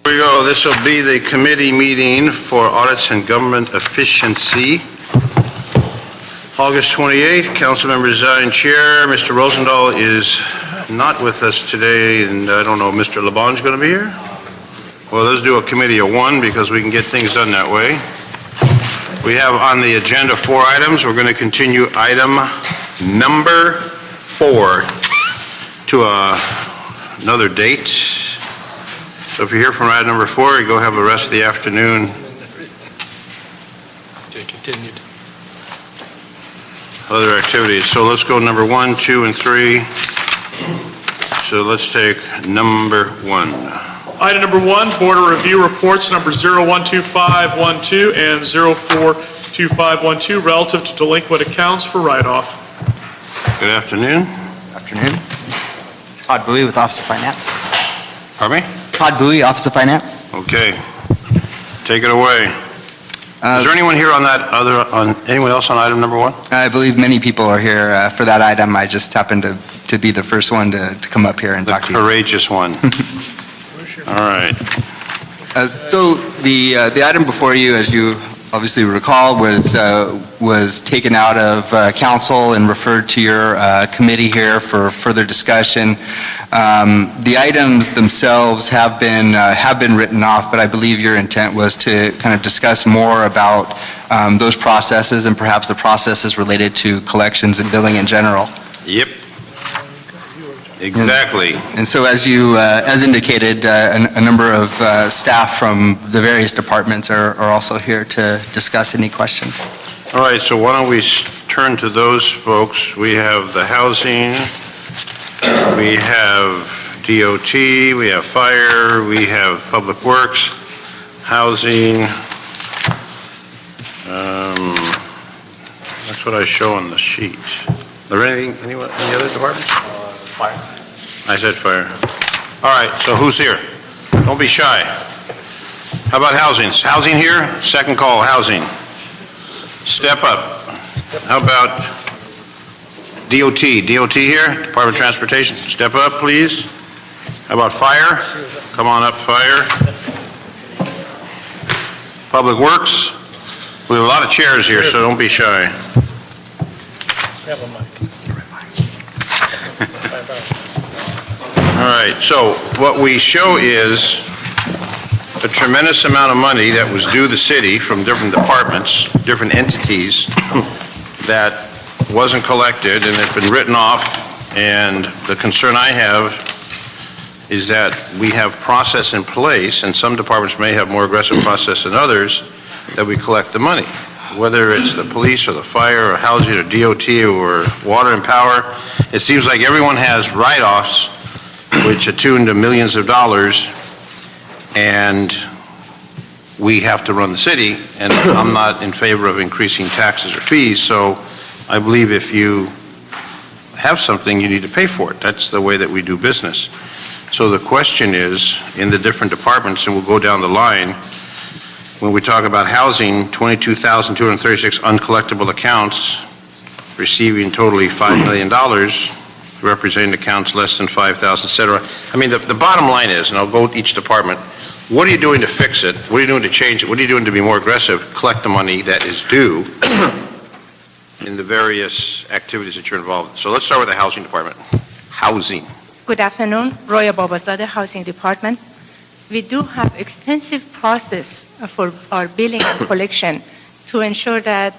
Here we go. This will be the committee meeting for Audits and Government Efficiency. August 28th, council members in chair. Mr. Rosendahl is not with us today, and I don't know, Mr. LeBon's going to be here? Well, let's do a committee of one because we can get things done that way. We have on the agenda 4 items. We're going to continue item number 4 to another date. So if you're here from item number 4, you go have the rest of the afternoon. Okay, continued. Other activities. So let's go number 1, 2, and 3. So let's take number 1. Item number 1, Board of Review Reports number 012512 and 042512 relative to delinquent accounts for write-off. Good afternoon. Afternoon. Todd Bowie with Office of Finance. Pardon me? Todd Bowie, Office of Finance. Okay. Take it away. Is there anyone here on anyone else on item number 1? I believe many people are here for that item. I just happened to be the first one to come up here and talk to you. The courageous one. All right. So the item before you, as you obviously recall, was taken out of council and referred to your committee here for further discussion. The items themselves have been written off, but I believe your intent was to kind of discuss more about those processes and perhaps the processes related to collections and billing in general. Yep. Exactly. And so as indicated, a number of staff from the various departments are also here to discuss any questions. All right, so why don't we turn to those folks. We have the housing, we have DOT, we have fire, we have public works, housing. That's what I show on the sheet. Is there any other departments? Fire. I said fire. All right, so who's here? Don't be shy. How about housing? Is housing here? Second call, housing. Step up. How about DOT? DOT here? Department of Transportation. Step up, please. How about fire? Come on up, fire. Public Works. We have a lot of chairs here, so don't be shy. All right, so what we show is a tremendous amount of money that was due the city from different departments, different entities that wasn't collected and had been written off. And the concern I have is that we have process in place, and some departments may have more aggressive process than others, that we collect the money. Whether it's the police or the fire or housing or DOT or water and power, it seems like everyone has write-offs which attune to millions of dollars, and we have to run the city, and I'm not in favor of increasing taxes or fees, so I believe if you have something, you need to pay for it. That's the way that we do business. So the question is, in the different departments, and we'll go down the line, when we talk about housing, 22,236 uncollectible accounts, receiving totally $5 million, representing accounts less than 5,000, et cetera. I mean, the bottom line is, and I'll go with each department, what are you doing to fix it? What are you doing to change it? What are you doing to be more aggressive, collect the money that is due in the various activities that you're involved in? So let's start with the housing department. Housing. Good afternoon, Roya Babazadeh, Housing Department. We do have extensive process for our billing and collection to ensure that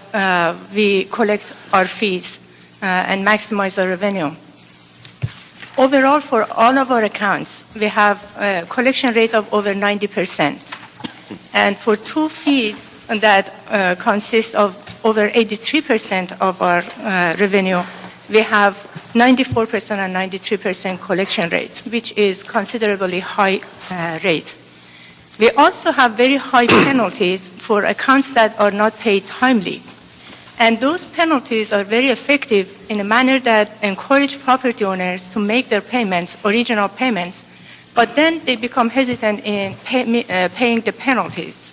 we collect our fees and maximize our revenue. Overall, for all of our accounts, we have a collection rate of over 90%. And for 2 fees that consist of over 83% of our revenue, we have 94% and 93% collection rate, which is considerably high rate. We also have very high penalties for accounts that are not paid timely. And those penalties are very effective in a manner that encourage property owners to make their payments, original payments, but then they become hesitant in paying the penalties.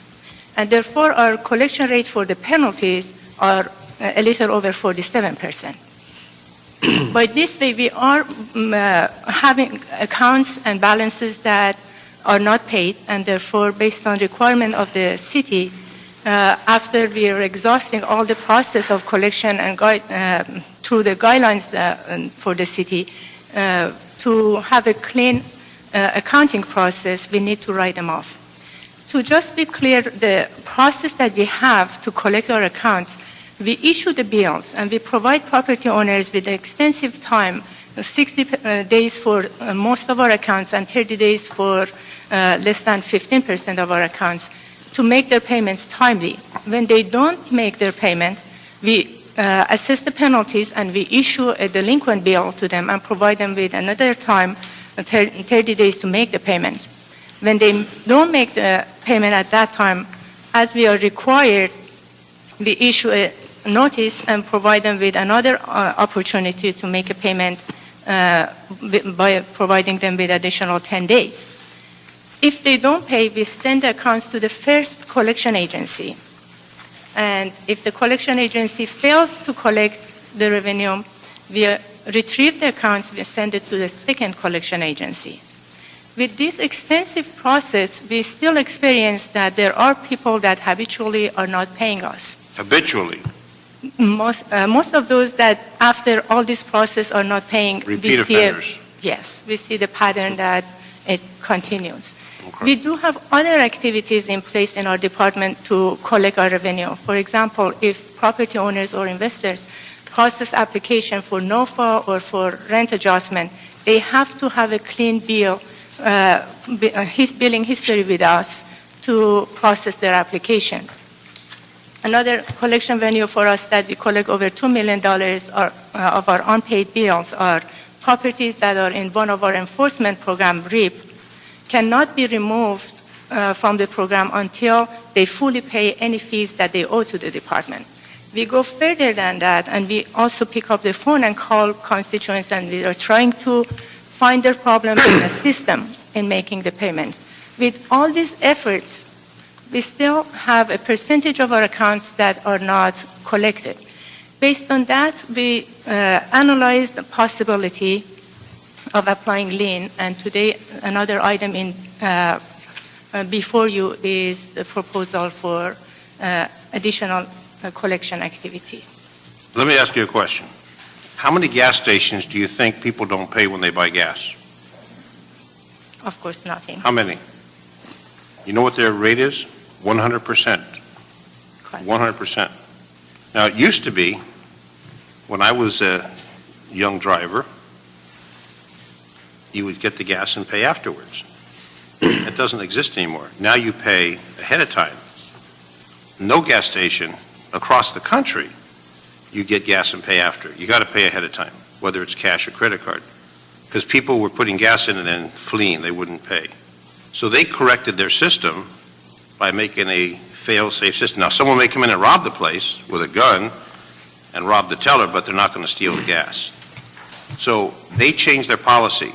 And therefore, our collection rate for the penalties are a little over 47%. By this way, we are having accounts and balances that are not paid, and therefore, based on requirement of the city, after we are exhausting all the process of collection and through the guidelines for the city, to have a clean accounting process, we need to write them off. To just be clear, the process that we have to collect our accounts, we issue the bills and we provide property owners with extensive time, 60 days for most of our accounts and 30 days for less than 15% of our accounts to make their payments timely. When they don't make their payments, we assess the penalties and we issue a delinquent bill to them and provide them with another time, 30 days to make the payments. When they don't make the payment at that time, as we are required, we issue a notice and provide them with another opportunity to make a payment by providing them with additional 10 days. If they don't pay, we send the accounts to the first collection agency. And if the collection agency fails to collect the revenue, we retrieve the accounts, we send it to the second collection agency. With this extensive process, we still experience that there are people that habitually are not paying us. Habitually? Most of those that after all this process are not paying. Repeat offenders? Yes, we see the pattern that it continues. Okay. We do have other activities in place in our department to collect our revenue. For example, if property owners or investors process application for NOFA or for rent adjustment, they have to have a clean bill, his billing history with us to process their application. Another collection venue for us that we collect over $2 million of our unpaid bills are properties that are in one of our enforcement program, RIP, cannot be removed from the program until they fully pay any fees that they owe to the department. We go further than that, and we also pick up the phone and call constituents, and we are trying to find their problems and assist them in making the payments. With all these efforts, we still have a percentage of our accounts that are not collected. Based on that, we analyzed the possibility of applying lien, and today another item in before you is the proposal for additional collection activity. Let me ask you a question. How many gas stations do you think people don't pay when they buy gas? Of course, nothing. How many? You know what their rate is? 100%. Correct. 100%. Now, it used to be, when I was a young driver, you would get the gas and pay afterwards. That doesn't exist anymore. Now you pay ahead of time. No gas station across the country, you get gas and pay after. You got to pay ahead of time, whether it's cash or credit card, because people were putting gas in and then fleeing. They wouldn't pay. So they corrected their system by making a fail-safe system. Now, someone may come in and rob the place with a gun and rob the teller, but they're not going to steal the gas. So they changed their policy.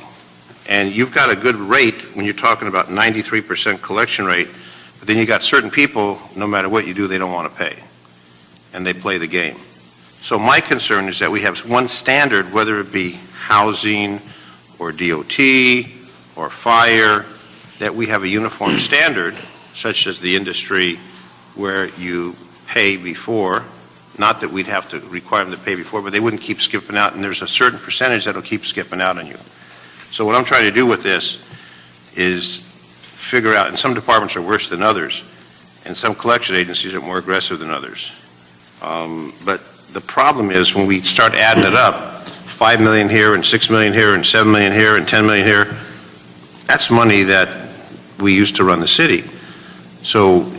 And you've got a good rate when you're talking about 93% collection rate, but then you got certain people, no matter what you do, they don't want to pay. And they play the game. So my concern is that we have one standard, whether it be housing or DOT or fire, that we have a uniform standard, such as the industry, where you pay before. Not that we'd have to require them to pay before, but they wouldn't keep skipping out, and there's a certain percentage that'll keep skipping out on you. So what I'm trying to do with this is figure out, and some departments are worse than others, and some collection agencies are more aggressive than others. But the problem is when we start adding it up, 5 million here and 6 million here and 7 million here and 10 million here, that's money that we use to run the city. So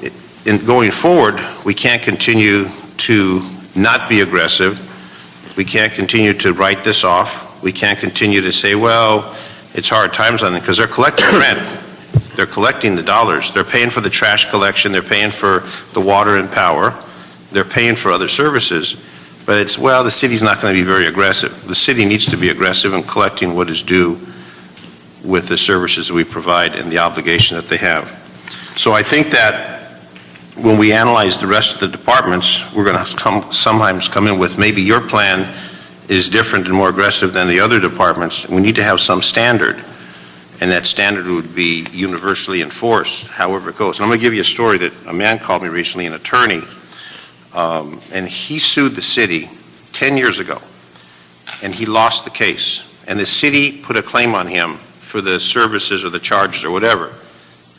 in going forward, we can't continue to not be aggressive. We can't continue to write this off. We can't continue to say, well, it's hard times on them, because they're collecting rent. They're collecting the dollars. They're paying for the trash collection. They're paying for the water and power. They're paying for other services. But it's, well, the city's not going to be very aggressive. The city needs to be aggressive in collecting what is due with the services that we provide and the obligation that they have. So I think that when we analyze the rest of the departments, we're going to sometimes come in with maybe your plan is different and more aggressive than the other departments. We need to have some standard. and that standard would be universally enforced, however it goes. And I'm going to give you a story that a man called me recently, an attorney, and he sued the city 10 years ago, and he lost the case. And the city put a claim on him for the services or the charges or whatever,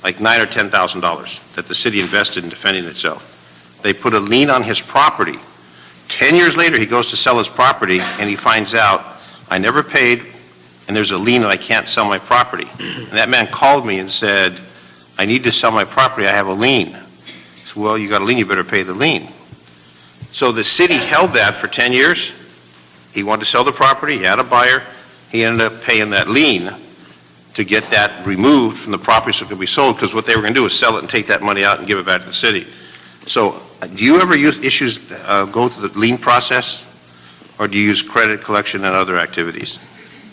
like $9,000 or $10,000 that the city invested in defending itself. They put a lien on his property. 10 years later, he goes to sell his property, and he finds out, I never paid, and there's a lien and I can't sell my property. And that man called me and said, I need to sell my property, I have a lien. I said, well, you got a lien, you better pay the lien. So the city held that for 10 years. He wanted to sell the property, he had a buyer, he ended up paying that lien to get that removed from the property so it could be sold, because what they were going to do was sell it and take that money out and give it back to the city. So do you ever use issues, go through the lien process, or do you use credit collection and other activities?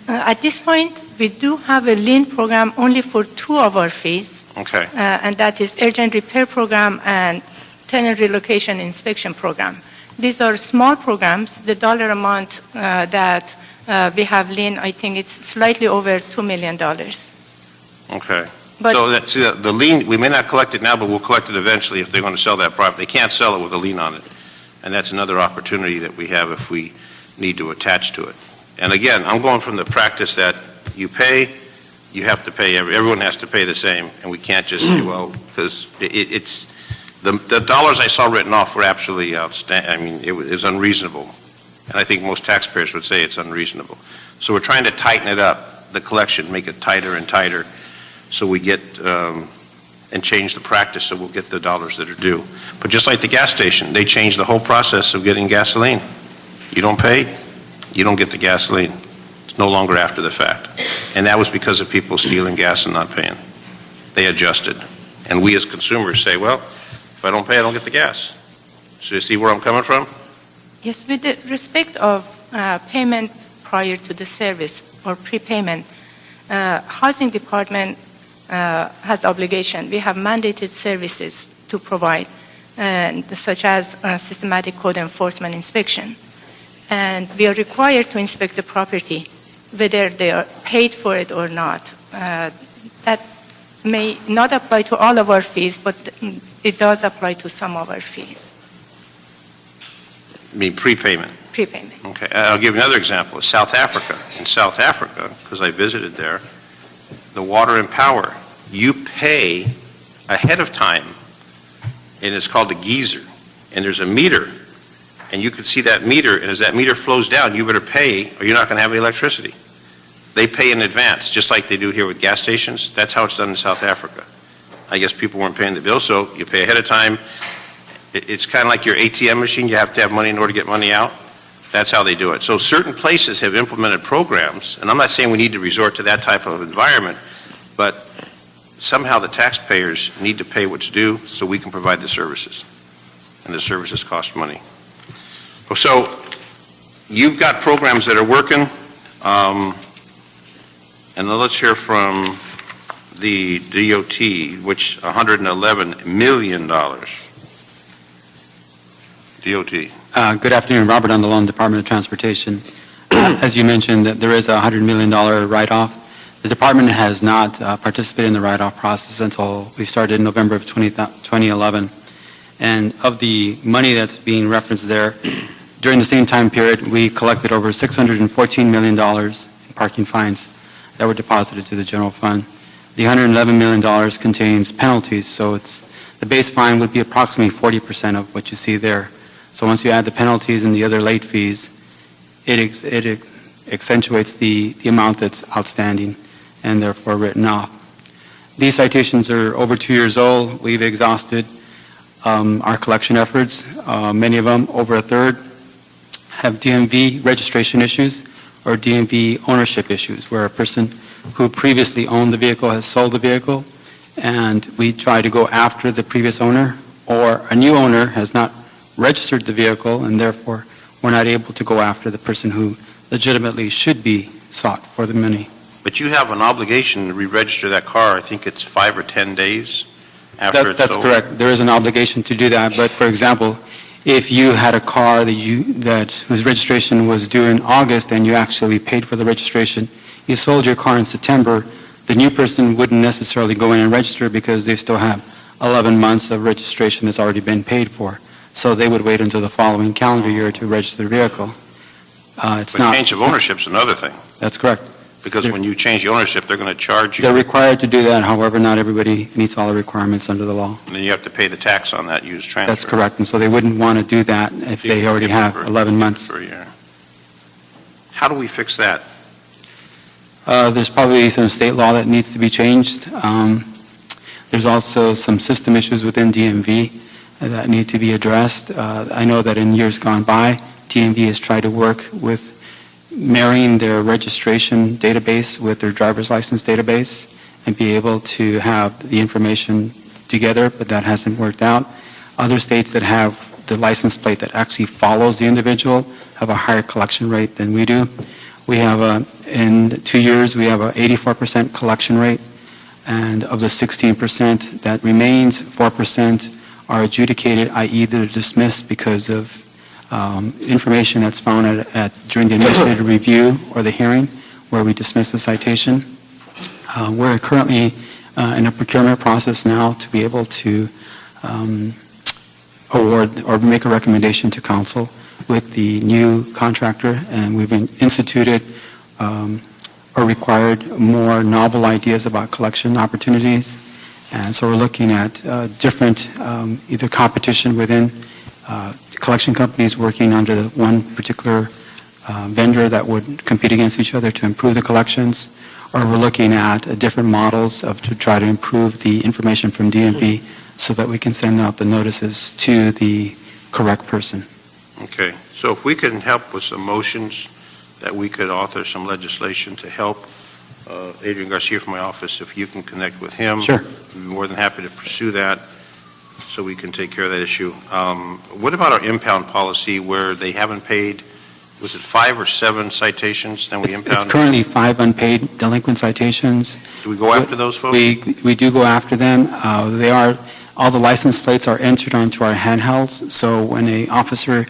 At this point, we do have a lien program only for 2 of our fees, Okay. and that is urgent repair program and tenant relocation inspection program. These are small programs. The dollar amount that we have lien, I think it's slightly over $2 million. Okay. But- So that's, the lien, we may not collect it now, but we'll collect it eventually if they're going to sell that property. They can't sell it with a lien on it. And that's another opportunity that we have if we need to attach to it. And again, I'm going from the practice that you pay, you have to pay, everyone has to pay the same, and we can't just say, well, because it's, the dollars I saw written off were absolutely outstanding. I mean, it was unreasonable. And I think most taxpayers would say it's unreasonable. So we're trying to tighten it up, the collection, make it tighter and tighter, so we get, and change the practice so we'll get the dollars that are due. But just like the gas station, they changed the whole process of getting gasoline. You don't pay, you don't get the gasoline. It's no longer after the fact. And that was because of people stealing gas and not paying. They adjusted. And we as consumers say, well, if I don't pay, I don't get the gas. So you see where I'm coming from? Yes, with the respect of payment prior to the service or prepayment, housing department has obligation. We have mandated services to provide, such as systematic code enforcement inspection. And we are required to inspect the property, whether they are paid for it or not. That may not apply to all of our fees, but it does apply to some of our fees, I mean, prepayment. prepayment. Okay, I'll give you another example. South Africa. In South Africa, because I visited there, the water and power, you pay ahead of time, and it's called a geyser. And there's a meter, and you can see that meter, and as that meter flows down, you better pay, or you're not going to have any electricity. They pay in advance, just like they do here with gas stations. That's how it's done in South Africa. I guess people weren't paying the bill, so you pay ahead of time. It's kind of like your ATM machine. You have to have money in order to get money out. That's how they do it. So certain places have implemented programs, and I'm not saying we need to resort to that type of environment, but somehow the taxpayers need to pay what's due so we can provide the services. And the services cost money. So you've got programs that are working, and then let's hear from the DOT, which $111 million. DOT. Good afternoon, Robert Andalon, Department of Transportation. As you mentioned, that there is a $100 million write-off. The department has not participated in the write-off process until we started in November of 2011. And of the money that's being referenced there, during the same time period, we collected over $614 million in parking fines that were deposited to the general fund. The $111 million contains penalties, so the base fine would be approximately 40% of what you see there. So once you add the penalties and the other late fees, it accentuates the amount that's outstanding and therefore written off. These citations are over 2 years old. We've exhausted our collection efforts. Many of them, over a third, have DMV registration issues or DMV ownership issues, where a person who previously owned the vehicle has sold the vehicle, and we try to go after the previous owner, or a new owner has not registered the vehicle, and therefore we're not able to go after the person who legitimately should be sought for the money. But you have an obligation to re-register that car, I think it's 5 or 10 days after it's sold. That's correct. There is an obligation to do that, but for example, if you had a car whose registration was due in August and you actually paid for the registration, you sold your car in September, The new person wouldn't necessarily go in and register because they still have 11 months of registration that's already been paid for. So they would wait until the following calendar year to register the vehicle. It's But not. change of ownership's another thing, That's correct. because when you change the ownership, they're going to charge you, They're required to do that, however, not everybody meets all the requirements under the law. and then you have to pay the tax on that used transfer. That's correct, and so they wouldn't want to do that if they already have 11 months. Per year. How do we fix that? There's probably some state law that needs to be changed. There's also some system issues within DMV that need to be addressed. I know that in years gone by, DMV has tried to work with marrying their registration database with their driver's license database and be able to have the information together, but that hasn't worked out. Other states that have the license plate that actually follows the individual have a higher collection rate than we do. We have in 2 years, we have an 84% collection rate, and of the 16% that remains, 4% are adjudicated, i.e. they're dismissed because of information that's found during the administrative review or the hearing where we dismiss the citation. We're currently in a procurement process now to be able to award or make a recommendation to council with the new contractor, and we've instituted or required more novel ideas about collection opportunities. And so we're looking at different either competition within collection companies working under the one particular vendor that would compete against each other to improve the collections, or we're looking at different models to try to improve the information from DMV so that we can send out the notices to the correct person. Okay, so if we can help with some motions, that we could author some legislation to help Adrian Garcia from my office, if you can connect with him. Sure. I'd be more than happy to pursue that so we can take care of that issue. What about our impound policy where they haven't paid, was it 5 or 7 citations, then we It's impound? currently 5 unpaid delinquent citations. Do we go after those folks? We do go after them. All the license plates are entered onto our handhelds, so when an officer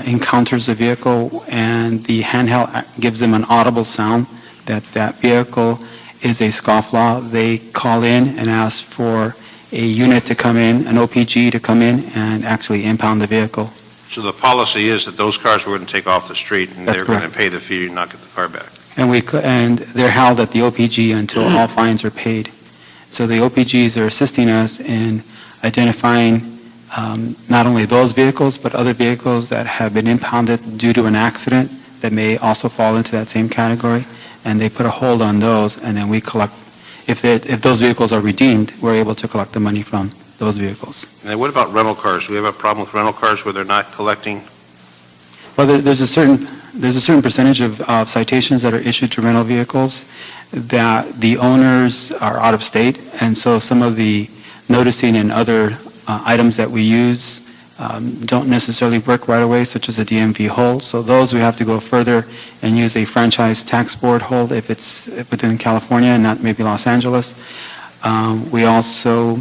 encounters a vehicle and the handheld gives them an audible sound that vehicle is a scofflaw, they call in and ask for a unit to come in, an OPG to come in and actually impound the vehicle. So the policy is that those cars we're going to take off the street and That's they're going to correct. pay the fee and not get the car back. And they're held at the OPG until all fines are paid. So the OPGs are assisting us in identifying not only those vehicles, but other vehicles that have been impounded due to an accident that may also fall into that same category, and they put a hold on those, and then we collect. If those vehicles are redeemed, we're able to collect the money from those vehicles. And then what about rental cars? Do we have a problem with rental cars where they're not collecting? Well, there's a certain percentage of citations that are issued to rental vehicles that the owners are out of state, and so some of the noticing and other items that we use don't necessarily work right away, such as a DMV hold. So those we have to go further and use a franchise tax board hold if it's within California and not maybe Los Angeles. We also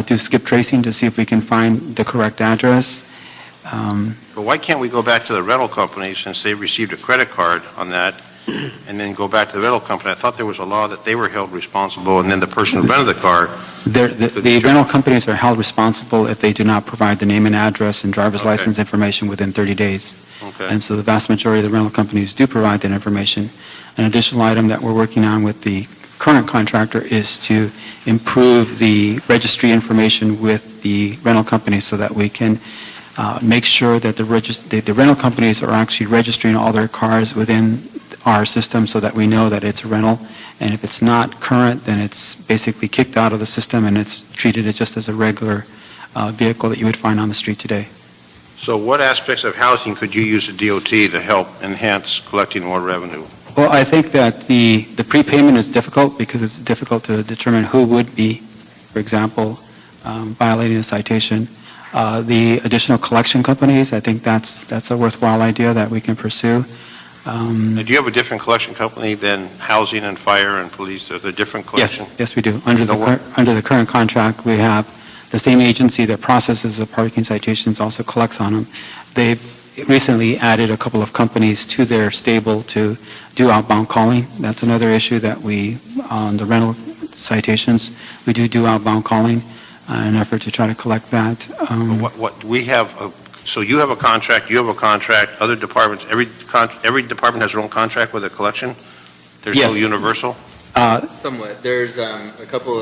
do skip tracing to see if we can find the correct address. But why can't we go back to the rental company since they received a credit card on that and then go back to the rental company? I thought there was a law that they were held responsible and then the person who rented the car. The rental companies are held responsible if they do not provide the name and address and driver's Okay. license information within 30 days. Okay. And so the vast majority of the rental companies do provide that information. An additional item that we're working on with the current contractor is to improve the registry information with the rental companies so that we can make sure that the rental companies are actually registering all their cars within our system so that we know that it's a rental. And if it's not current, then it's basically kicked out of the system and it's treated just as a regular vehicle that you would find on the street today. So what aspects of housing could you use the DOT to help enhance collecting more revenue? Well, I think that the prepayment is difficult because it's difficult to determine who would be, for example, violating a citation. The additional collection companies, I think that's a worthwhile idea that we can pursue. Now, do you have a different collection company than housing and fire and police? Are there different collection? Yes, we do. Under the current contract, we have the same agency that processes the parking citations also collects on them. They've recently added a couple of companies to their stable to do outbound calling. That's another issue that we, on the rental citations, we do outbound calling in an effort to try to collect that. We have, so you have a contract, you have a contract, other departments, every department has their own contract with a collection? There's no Yes. universal? Somewhat. There's a couple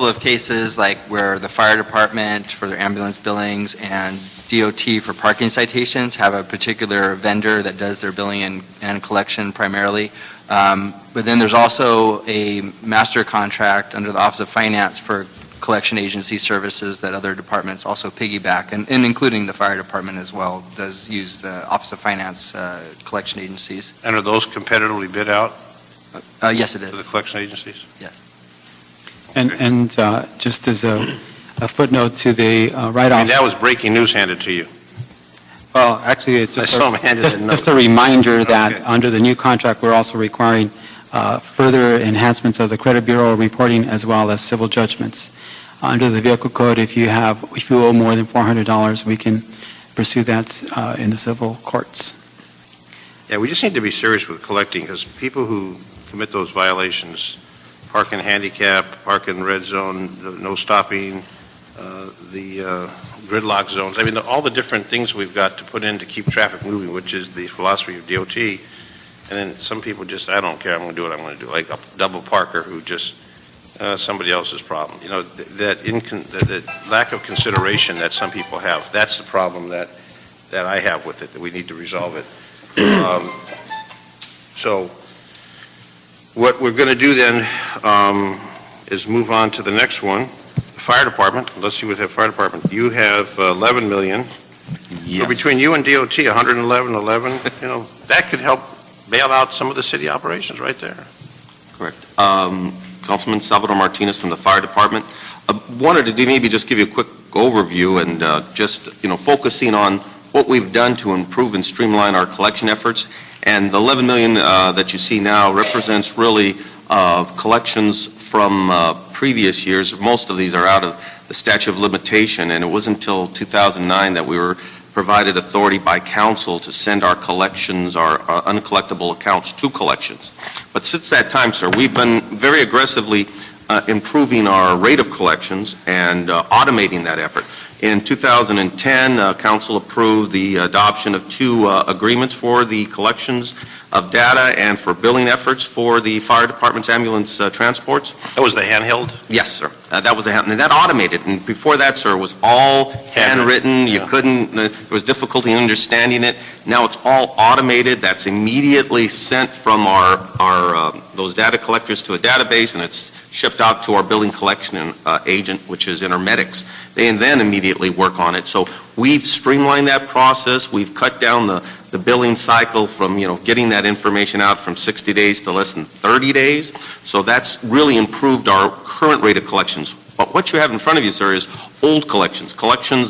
of cases like where the fire department for their ambulance billings and DOT for parking citations have a particular vendor that does their billing and collection primarily. But then there's also a master contract under the Office of Finance for collection agency services that other departments also piggyback, and including the fire department as well, does use the Office of Finance collection agencies. And are those competitively bid out Yes, it to the is. collection agencies? And just as a footnote to the I mean, write-offs. that was breaking news handed to you. Well, actually, it's I saw him handed the note. just a reminder that Okay. under the new contract, we're also requiring further enhancements of the credit bureau reporting as well as civil judgments. Under the vehicle code, if you owe more than $400, we can pursue that in the civil courts. Yeah, we just need to be serious with collecting, because people who commit those violations, park in handicap, park in red zone, no stopping, the gridlock zones, I mean, all the different things we've got to put in to keep traffic moving, which is the philosophy of DOT. And then some people just, I don't care, I'm going to do what I'm going to do, like a double parker who just, somebody else's problem. You know, that lack of consideration that some people have, that's the problem that I have with it, that we need to resolve it. So what we're going to do then is move on to the next one, the fire department. Let's see what the fire department, you have 11 million. So between you and DOT, 111, 11, you know, that could help bail out some of the city operations right there. Correct. Councilman Salvador Martinez from the Fire Department. Wanted to maybe just give you a quick overview and just, focusing on what we've done to improve and streamline our collection efforts. And the 11 million that you see now represents really collections from previous years. Most of these are out of the statute of limitation, and it wasn't until 2009 that we were provided authority by council to send our collections, our uncollectible accounts to collections. But since that time, sir, we've been very aggressively improving our rate of collections and automating that effort. In 2010, council approved the adoption of 2 agreements for the collections of data and for billing efforts for the fire department's ambulance transports. That was the handheld? Yes, sir. That was and that automated. And before that, sir, it was all handwritten. You Yeah. couldn't, there was difficulty in understanding it. Now it's all automated. That's immediately sent from our those data collectors to a database, and it's shipped out to our billing collection agent, which is Intermedics. They then immediately work on it. So we've streamlined that process. We've cut down the billing cycle from, getting that information out from 60 days to less than 30 days. So that's really improved our current rate of collections. But what you have in front of you, sir, is old collections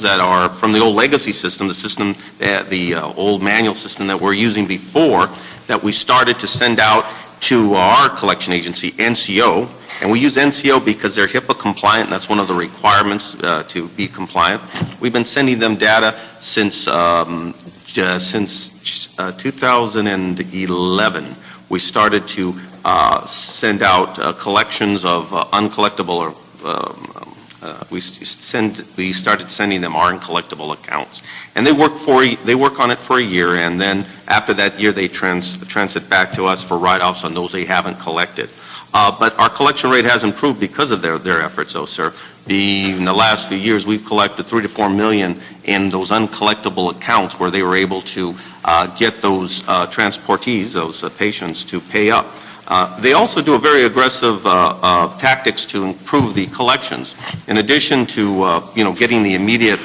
that are from the old legacy system, the old manual system that we're using before, that we started to send out to our collection agency, NCO. And we use NCO because they're HIPAA compliant, and that's one of the requirements to be compliant. We've been sending them data since 2011. We started to send out collections of uncollectible, or we started sending them our uncollectible accounts. And they work on it for a year, and then after that year, they transit back to us for write-offs on those they haven't collected. But our collection rate has improved because of their efforts, though, sir. In the last few years, we've collected $3 to $4 million in those uncollectible accounts where they were able to get those transportees, those patients, to pay up. They also do a very aggressive tactics to improve the collections. In addition to, getting the immediate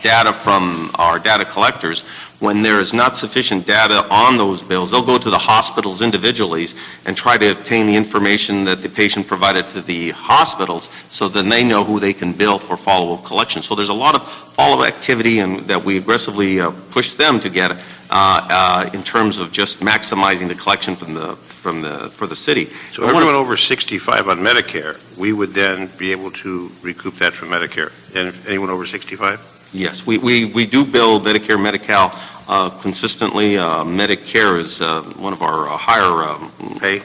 data from our data collectors, when there is not sufficient data on those bills, they'll go to the hospitals individually and try to obtain the information that the patient provided to the hospitals, so then they know who they can bill for follow-up collection. So there's a lot of follow-up activity and that we aggressively push them to get in terms of just maximizing the collection for the city. So everyone over 65 on Medicare, we would then be able to recoup that from Medicare. And anyone over 65? Yes, we do bill Medicare, Medi-Cal consistently. Medicare is one of our higher Pay?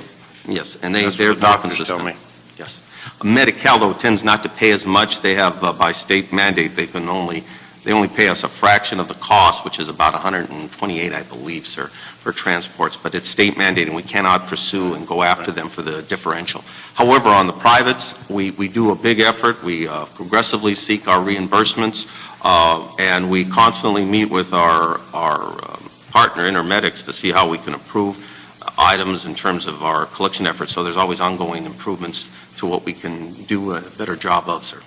yes, and That's they're what the doctors consistent. tell me. Yes. Medi-Cal, though, tends not to pay as much. They have, by state mandate, they only pay us a fraction of the cost, which is about 128, I believe, sir, for transports. But it's state mandated, and we cannot pursue and go after them for the differential. However, on the privates, we do a big effort. We progressively seek our reimbursements, and we constantly meet with our partner, Intermedics, to see how we can improve items in terms of our collection efforts. So there's always ongoing improvements to what we can do a better job of, sir.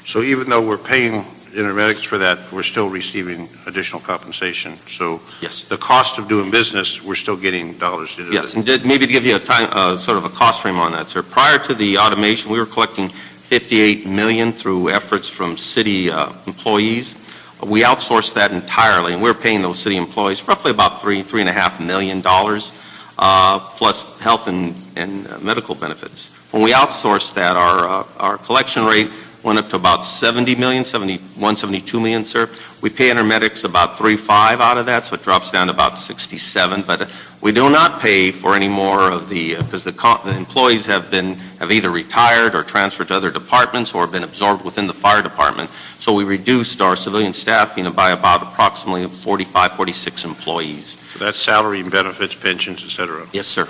So even though we're paying Intermedics for that, we're still receiving additional compensation. So Yes. the cost of doing business, we're still getting dollars to do Yes, it. and maybe to give you a time, sort of a cost frame on that, sir. Prior to the automation, we were collecting $58 million through efforts from city employees. We outsourced that entirely, and we're paying those city employees roughly about $3.5 million, plus health and medical benefits. When we outsourced that, our collection rate went up to about 70 million, 71, 72 million, sir. We pay Intermedics about 3.5 out of that, so it drops down to about 67. But we do not pay for any more of because the employees have either retired or transferred to other departments or been absorbed within the fire department. So we reduced our civilian staffing by about approximately 45, 46 employees. So that's salary and benefits, pensions, et cetera. Yes, sir.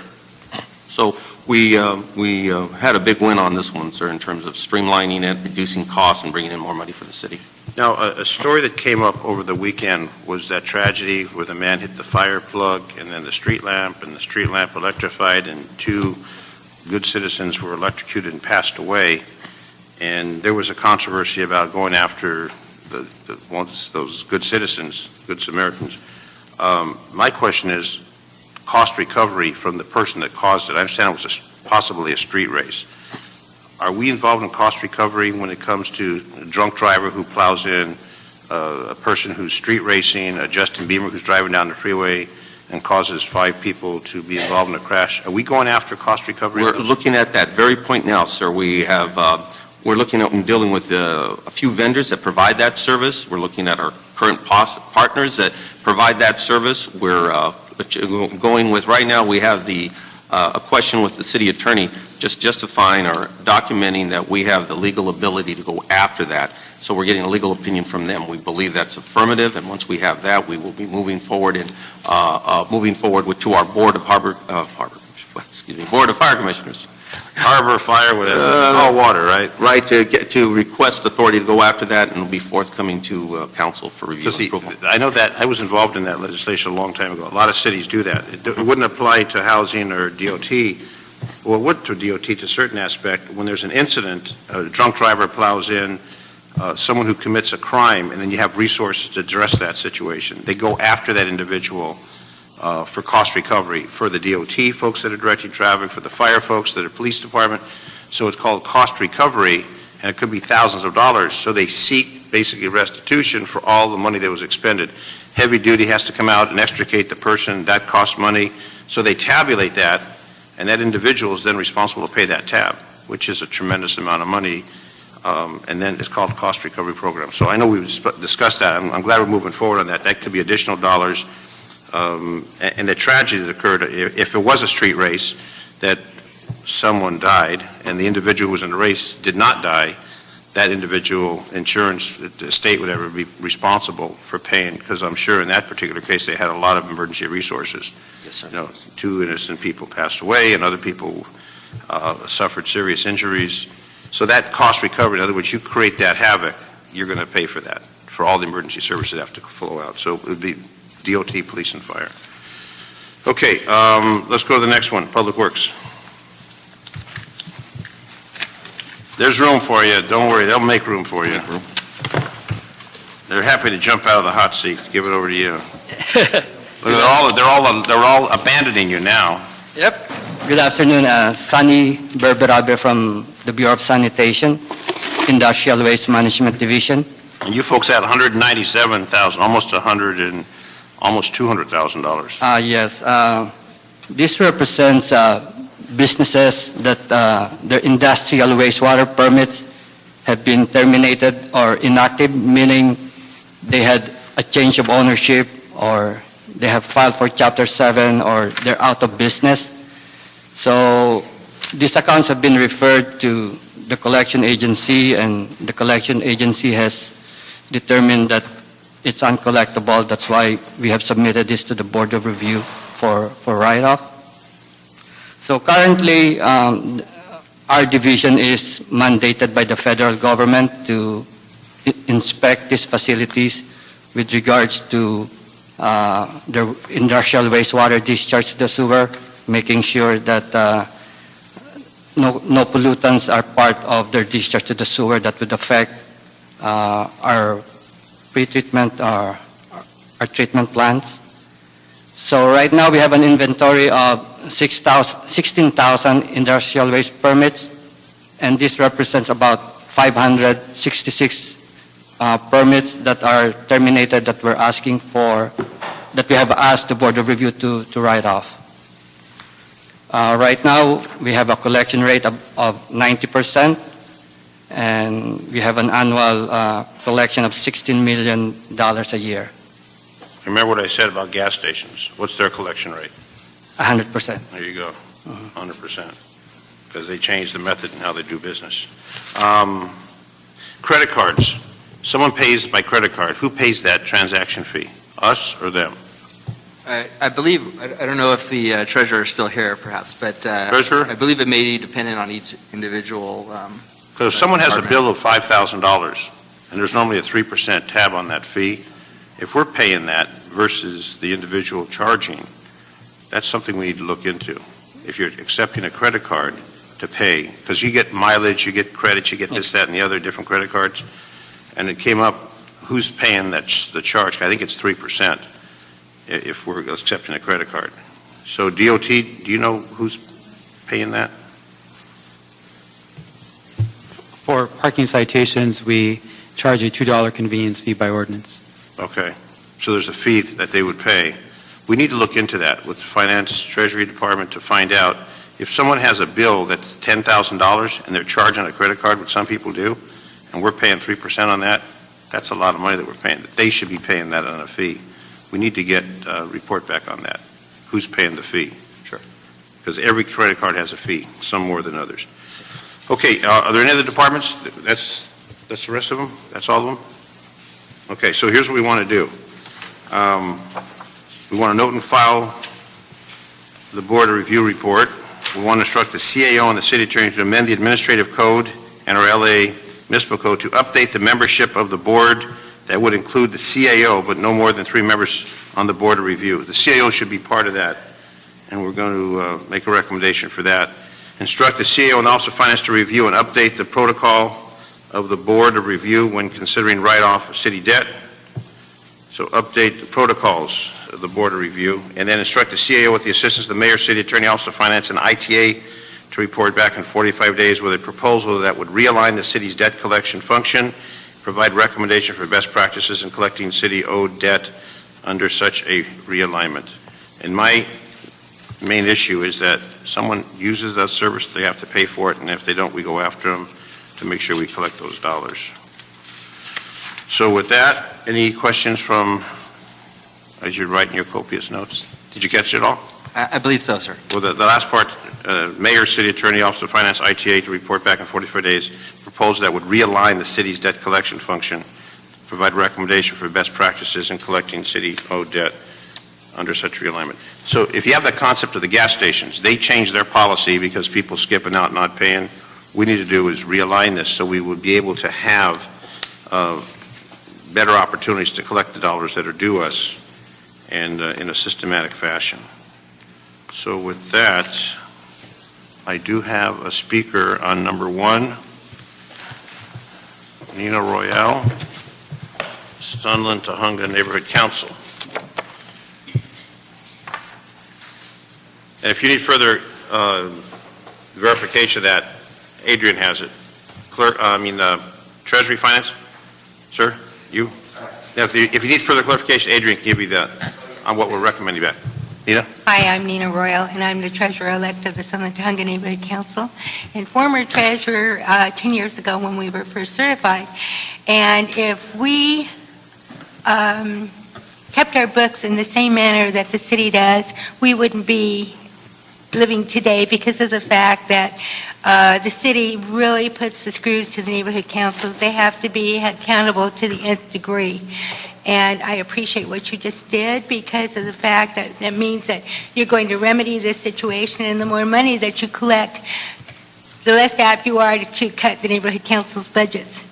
So we had a big win on this one, sir, in terms of streamlining it, reducing costs, and bringing in more money for the city. Now, a story that came up over the weekend was that tragedy where the man hit the fire plug and then the street lamp, and the street lamp electrified, and 2 good citizens were electrocuted and passed away. And there was a controversy about going after those good citizens, good Samaritans. My question is, cost recovery from the person that caused it. I understand it was possibly a street race. Are we involved in cost recovery when it comes to a drunk driver who plows in, a person who's street racing, a Justin Bieber who's driving down the freeway and causes 5 people to be involved in a crash? Are we going after cost recovery? We're looking at that very point now, sir. We're looking at and dealing with a few vendors that provide that service. We're looking at our current partners that provide that service. We're going with, right now, we have a question with the city attorney just justifying or documenting that we have the legal ability to go after that. So we're getting a legal opinion from them. We believe that's affirmative, and once we have that, we will be moving forward to our Board of Board of Fire Commissioners. Harbor, fire, whatever, all water, right? Right, to request authority to go after that, and it'll be forthcoming to council for review and approval. I know that, I was involved in that legislation a long time ago. A lot of cities do that. It wouldn't apply to housing or DOT. Well, it would to DOT to a certain aspect. When there's an incident, a drunk driver plows in, someone who commits a crime, and then you have resources to address that situation. They go after that individual for cost recovery, for the DOT folks that are directing traffic, for the fire folks that are police department. So it's called cost recovery, and it could be thousands of dollars. So they seek basically restitution for all the money that was expended. Heavy duty has to come out and extricate the person. That costs money. So they tabulate that, and that individual is then responsible to pay that tab, which is a tremendous amount of money. And then it's called cost recovery program. So I know we've discussed that. I'm glad we're moving forward on that. That could be additional dollars. And the tragedy that occurred, if it was a street race, that someone died and the individual who was in the race did not die, that individual, insurance, the state would ever be responsible for paying, because I'm sure in that particular case they had a lot of emergency resources. Yes, sir. You know, 2 innocent people passed away and other people suffered serious injuries. So that cost recovery, in other words, you create that havoc, you're going to pay for that, for all the emergency services that have to flow out. So it would be DOT, police, and fire. Okay, let's go to the next one, Public Works. There's room for you. Don't worry, they'll make room for you. They're happy to jump out of the hot seat. Give it over to you. They're all abandoning you now. Yep. Good afternoon. Sunny Berberabe from the Bureau of Sanitation, Industrial Waste Management Division. And you folks had $197,000, almost $200,000. Yes. This represents businesses that their industrial wastewater permits have been terminated or inactive, meaning they had a change of ownership or they have filed for Chapter 7 or they're out of business. So these accounts have been referred to the collection agency, and the collection agency has determined that it's uncollectible. That's why we have submitted this to the Board of Review for write-off. So currently, our division is mandated by the federal government to inspect these facilities with regards to the industrial wastewater discharge to the sewer, making sure that no pollutants are part of their discharge to the sewer that would affect our pre-treatment, our treatment plants. So right now we have an inventory of 16,000 industrial waste permits, and this represents about 566 permits that are terminated that we're asking for, that we have asked the Board of Review to write off. Right now, we have a collection rate of 90%, and we have an annual collection of $16 million a year, Remember what I said about gas stations? What's their collection rate? 100%. There you go, 100%, because they changed the method in how they do business. Credit cards. Someone pays by credit card. Who pays that transaction fee? Us or them? I believe, I don't know if the treasurer is still here perhaps, but Treasurer? I believe it may be dependent on each individual. Because if someone has a department. bill of $5,000, and there's normally a 3% tab on that fee, if we're paying that versus the individual charging, that's something we need to look into. If you're accepting a credit card to pay, because you get mileage, you get credits, you get this, that, and the other different credit cards, and it came up, who's paying the charge? I think it's 3% if we're accepting a credit card. So DOT, do you know who's paying that? For parking citations, we charge a $2 convenience fee by ordinance. Okay, so there's a fee that they would pay. We need to look into that with the Finance Treasury Department to find out if someone has a bill that's $10,000 and they're charging a credit card, which some people do, and we're paying 3% on that, that's a lot of money that we're paying. They should be paying that on a fee. We need to get a report back on that. Who's paying the fee? Sure. Because every credit card has a fee, some more than others. Okay, are there any other departments? That's the rest of them? That's all of them? Okay, so here's what we want to do. We want to note and file the Board of Review report. We want to instruct the CAO and the City Attorney to amend the Administrative Code and our LA Municipal Code to update the membership of the board that would include the CAO, but no more than 3 members on the Board of Review. The CAO should be part of that, and we're going to make a recommendation for that. Instruct the CAO and Office of Finance to review and update the protocol of the Board of Review when considering write-off of city debt. So update the protocols of the Board of Review, and then instruct the CAO with the assistance of the Mayor, City Attorney, Office of Finance, and ITA to report back in 45 days with a proposal that would realign the city's debt collection function, provide recommendation for best practices in collecting city-owed debt under such a realignment. And my main issue is that someone uses that service, they have to pay for it, and if they don't, we go after them to make sure we collect those dollars. So with that, any questions from, as you're writing your copious notes? Did you catch it all? I believe so, sir. Well, the last part, Mayor, City Attorney, Office of Finance, ITA to report back in 45 days, proposal that would realign the city's debt collection function, provide recommendation for best practices in collecting city-owed debt under such realignment. So if you have the concept of the gas stations, they change their policy because people skipping out, not paying. We need to do is realign this so we would be able to have better opportunities to collect the dollars that are due us and in a systematic fashion. So with that, I do have a speaker on number 1, Nina Royale, Sunland Tahunga Neighborhood Council. And if you need further verification of that, Adrian has it. Treasury Finance? Sir, you? Now, if you need further clarification, Adrian can give you that on what we're recommending back. Nina? Hi, I'm Nina Royal, and I'm the treasurer-elect of the Sunland Tahunga Neighborhood Council, and former treasurer 10 years ago when we were first certified. And if we kept our books in the same manner that the city does, we wouldn't be living today because of the fact that the city really puts the screws to the neighborhood councils. They have to be accountable to the nth degree. And I appreciate what you just did because of the fact that that means that you're going to remedy this situation, and the more money that you collect, the less apt you are to cut the neighborhood council's budgets.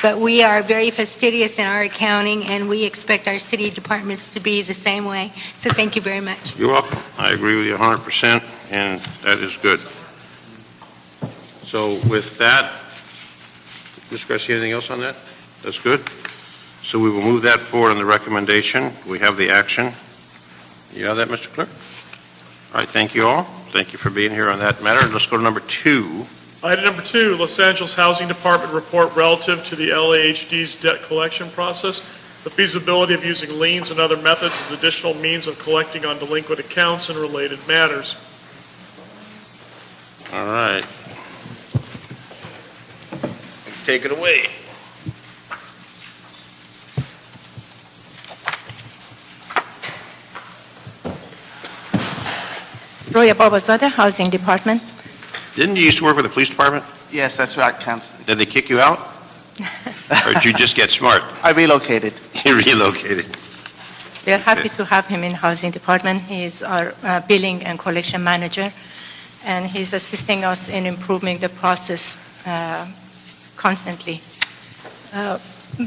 But we are very fastidious in our accounting, and we expect our city departments to be the same way. So thank you very much. You're welcome. I agree with you 100%, and that is good. So with that, Ms. Garcia, anything else on that? That's good. So we will move that forward on the recommendation. We have the action. You have that, Mr. Clerk? All right, thank you all. Thank you for being here on that matter. Let's go to number 2. Item number 2, Los Angeles Housing Department report relative to the LAHD's debt collection process, the feasibility of using liens and other methods as additional means of collecting on delinquent accounts and related matters. All right. Take it away. Roya Babazadeh, Housing Department. Didn't you used to work with the police department? Yes, that's right, Council. Did they kick you out? Or did you just get smart? I relocated. You relocated. We are happy to have him in Housing Department. He is our billing and collection manager, and he's assisting us in improving the process constantly.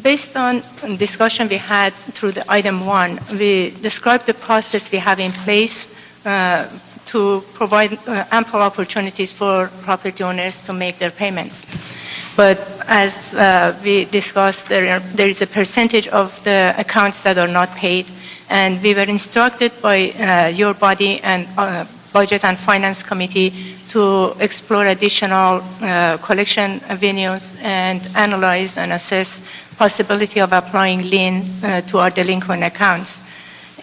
Based on discussion we had through the item 1, we described the process we have in place to provide ample opportunities for property owners to make their payments. But as we discussed, there is a percentage of the accounts that are not paid, and we were instructed by your body and Budget and Finance Committee to explore additional collection avenues and analyze and assess possibility of applying liens to our delinquent accounts.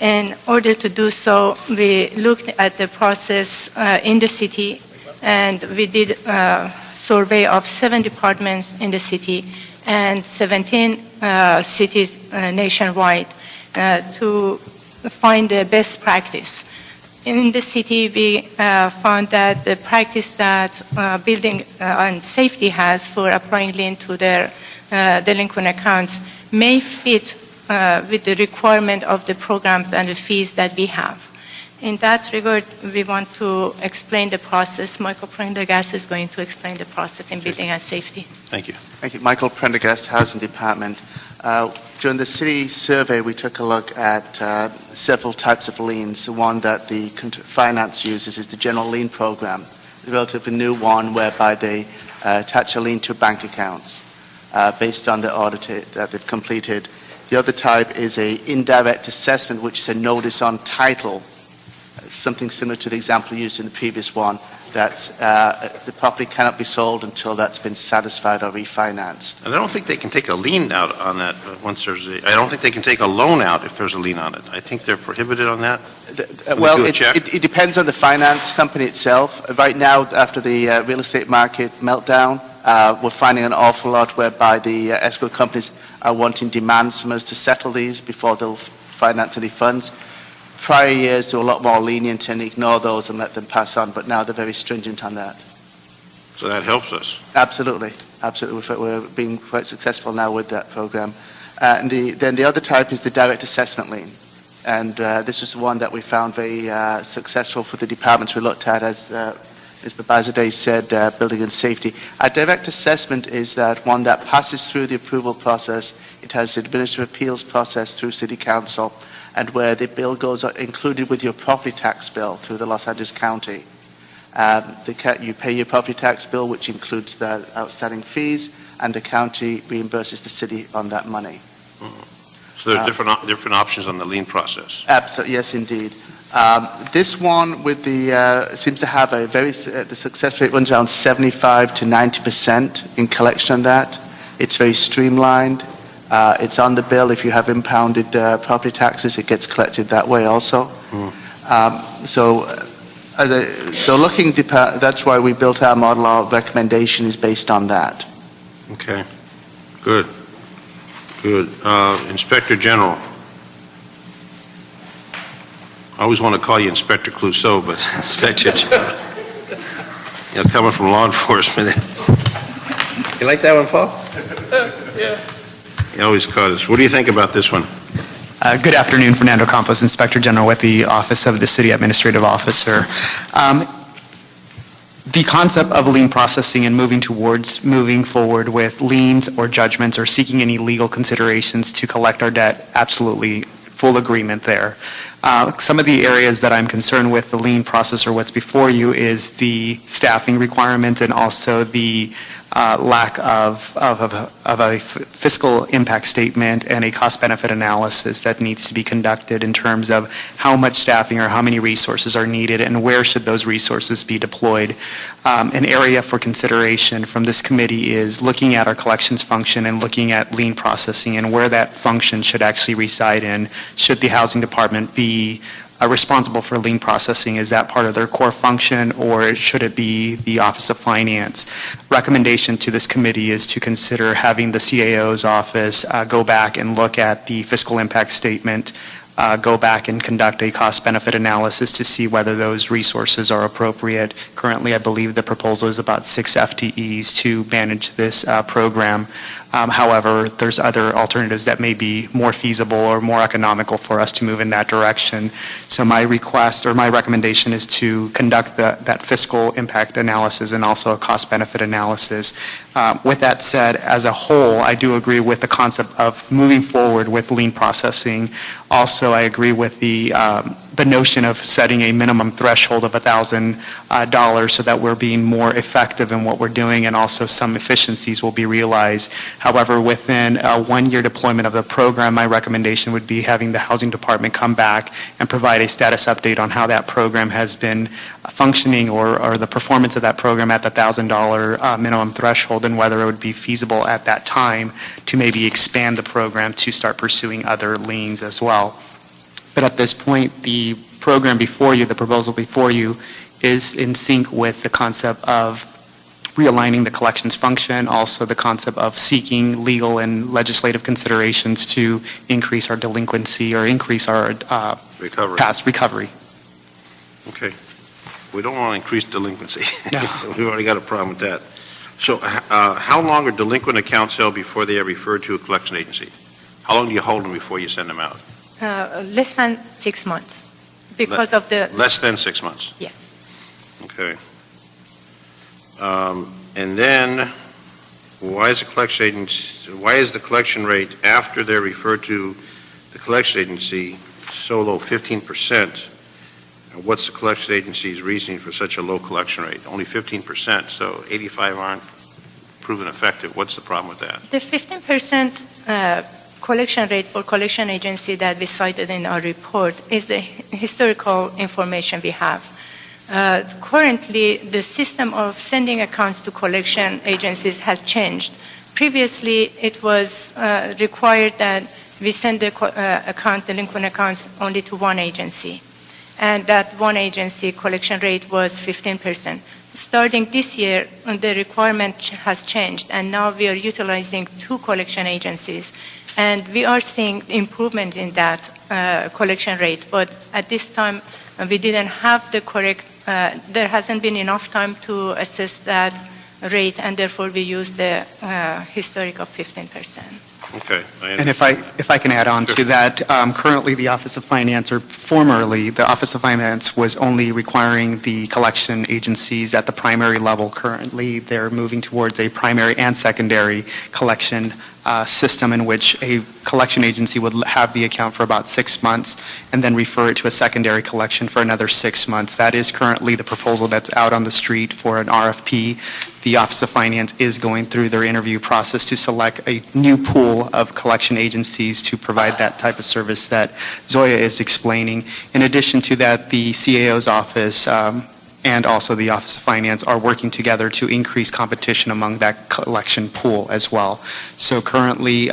In order to do so, we looked at the process in the city, and we did a survey of 7 departments in the city and 17 cities nationwide to find the best practice. In the city, we found that the practice that Building and Safety has for applying lien to their delinquent accounts may fit with the requirement of the programs and the fees that we have. In that regard, we want to explain the process. Michael Prendergast is going to explain the process in Building and Safety. Thank you. Thank you. Michael Prendergast, Housing Department. During the city survey, we took a look at several types of liens. The one that the finance uses is the General Lien Program, a relatively new one whereby they attach a lien to bank accounts based on the audit that they've completed. The other type is a indirect assessment, which is a notice on title, something similar to the example used in the previous one, that the property cannot be sold until that's been satisfied or refinanced. And I don't think they can take a lien out on that once there's a, I don't think they can take a loan out if there's a lien on it. I think they're prohibited on that. Well, it depends on the finance company itself. Right now, after the real estate market meltdown, we're finding an awful lot whereby the escrow companies are wanting demands from us to settle these before they'll finance any funds. Prior years, they were a lot more lenient and ignore those and let them pass on, but now they're very stringent on that. So that helps us. Absolutely, absolutely. We're being quite successful now with that program. And then the other type is the direct assessment lien. And this is the one that we found very successful for the departments we looked at, as Ms. Babazadeh said, Building and Safety. A direct assessment is that one that passes through the approval process. It has the administrative appeals process through City Council, and where the bill goes included with your property tax bill through the Los Angeles County. You pay your property tax bill, which includes the outstanding fees, and the county reimburses the city on that money. So there's different options on the lien process. Absolutely, yes, indeed. This one with the seems to have a very the success rate runs around 75 to 90% in collection on that. It's very streamlined. It's on the bill. If you have impounded property taxes, it gets collected that way also. So looking, that's why we built our model. Our recommendation is based on that. Okay, good, good. Inspector General. I always want to call you Inspector Clouseau, but Inspector, coming from law enforcement. You like that one, Paul? Yeah. You always caught us. What do you think about this one? Good afternoon, Fernando Campos, Inspector General with the Office of the City Administrative Officer. The concept of lien processing and moving forward with liens or judgments or seeking any legal considerations to collect our debt, absolutely full agreement there. Some of the areas that I'm concerned with the lien process or what's before you is the staffing requirement and also the lack of a fiscal impact statement and a cost-benefit analysis that needs to be conducted in terms of how much staffing or how many resources are needed and where should those resources be deployed. An area for consideration from this committee is looking at our collections function and looking at lien processing and where that function should actually reside in. Should the housing department be responsible for lien processing? Is that part of their core function, or should it be the Office of Finance? Recommendation to this committee is to consider having the CAO's office go back and look at the fiscal impact statement, go back and conduct a cost-benefit analysis to see whether those resources are appropriate. Currently, I believe the proposal is about 6 FTEs to manage this program. However, there's other alternatives that may be more feasible or more economical for us to move in that direction. So my request or my recommendation is to conduct that fiscal impact analysis and also a cost-benefit analysis. With that said, as a whole, I do agree with the concept of moving forward with lien processing. Also, I agree with the notion of setting a minimum threshold of $1,000 so that we're being more effective in what we're doing and also some efficiencies will be realized. However, within a one-year deployment of the program, my recommendation would be having the housing department come back and provide a status update on how that program has been functioning or the performance of that program at the $1,000 minimum threshold and whether it would be feasible at that time to maybe expand the program to start pursuing other liens as well. But at this point, the program before you, the proposal before you, is in sync with the concept of realigning the collections function, also the concept of seeking legal and legislative considerations to increase our delinquency or increase our past recovery. Okay. We don't want to increase delinquency. No. We've already got a problem with that. So how long are delinquent accounts held before they are referred to a collection agency? How long do you hold them before you send them out? Less than 6 months because of the... Less than 6 months? Yes. Okay. And then, why is the collection rate after they're referred to the collection agency so low, 15%? And what's the collection agency's reasoning for such a low collection rate? Only 15%, so 85 aren't proven effective. What's the problem with that? The 15% collection rate for collection agency that we cited in our report is the historical information we have. Currently, the system of sending accounts to collection agencies has changed. Previously, it was required that we send the delinquent accounts only to one agency, and that one agency collection rate was 15%. Starting this year, the requirement has changed, and now we are utilizing 2 collection agencies, and we are seeing improvement in that collection rate. But at this time, we didn't have the correct, there hasn't been enough time to assess that rate, and therefore we use the historic of 15%. Okay. And if I can add on to that, currently the Office of Finance, or formerly the Office of Finance, was only requiring the collection agencies at the primary level. Currently, they're moving towards a primary and secondary collection system in which a collection agency would have the account for about 6 months and then refer it to a secondary collection for another 6 months. That is currently the proposal that's out on the street for an RFP. The Office of Finance is going through their interview process to select a new pool of collection agencies to provide that type of service that Zoya is explaining. In addition to that, the CAO's office and also the Office of Finance are working together to increase competition among that collection pool as well. So currently,